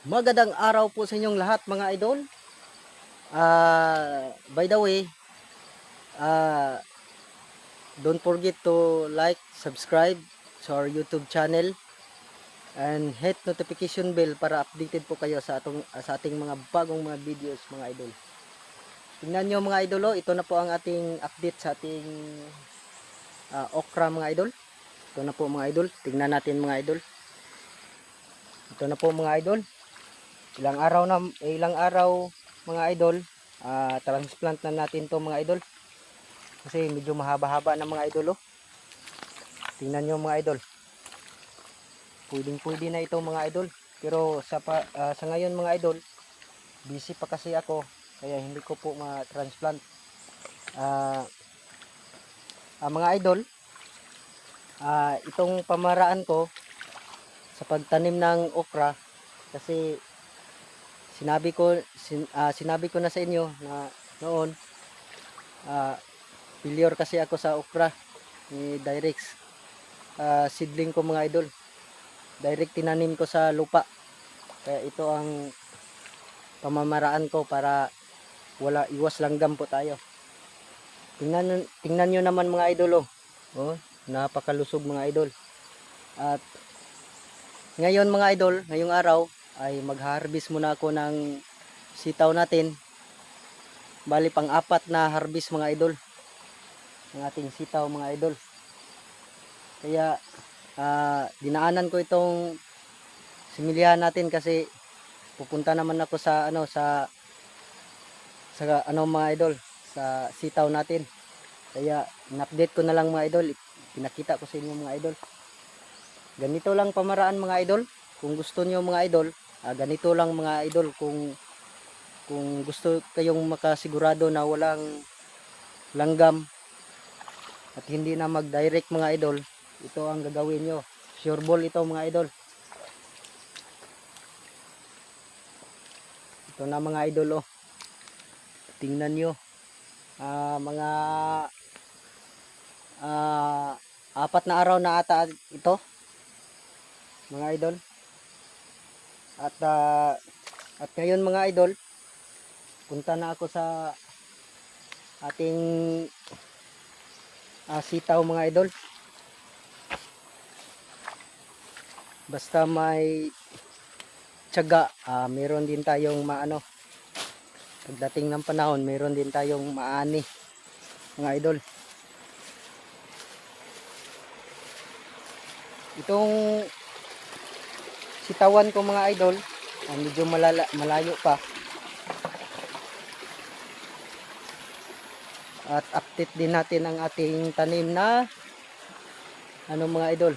Magandang araw po sa inyong lahat mga idol. By the way, uh, don't forget to like, subscribe to our YouTube channel and hit notification bell para updated po kayo sa ating mga bagong mga videos mga idol. Tingnan nyo mga idol, ito na po ang ating update sa ating okra mga idol. Ito na po mga idol, tingnan natin mga idol. Ito na po mga idol. Ilang araw mga idol, transplant na natin to mga idol. Kasi medyo mahaba-haba na mga idol oh. Tingnan nyo mga idol. Pwedeng-pwede na ito mga idol. Pero sa ngayon mga idol, busy pa kasi ako. Kaya hindi ko po ma-transplant. Mga idol, itong pamaraan ko sa pagtanim ng okra, kasi sinabi ko na sa inyo na noon, failure kasi ako sa okra ni Direx. Seedling ko mga idol, direct tinanim ko sa lupa. Kaya ito ang pamamaraan ko para iwas langgam po tayo. Tingnan nyo naman mga idol oh, napakalusog mga idol. At ngayon mga idol, ngayong araw ay mag-harvest muna ako ng sitaw natin. Bali pang-apat na harvest mga idol ng ating sitaw mga idol. Kaya dinaanan ko itong similyahan natin kasi pupunta naman ako sa mga idol, sa sitaw natin. Kaya in-update ko na lang mga idol, pinakita ko sa inyo mga idol. Ganito lang pamaraan mga idol. Kung gusto niyo mga idol, ganito lang mga idol. Kung gusto kayong makasigurado na walang langgam at hindi na mag-direct mga idol, ito ang gagawin nyo. Sure ball ito mga idol. Ito na mga idol oh. Tingnan nyo. Mga 4 na araw na ata ito mga idol. At ngayon mga idol, punta na ako sa ating sitaw mga idol. Basta may tiyaga, meron din tayong pagdating ng panahon, meron din tayong maani mga idol. Itong sitawan ko mga idol, medyo malayo pa. At update din natin ang ating tanim na mga idol,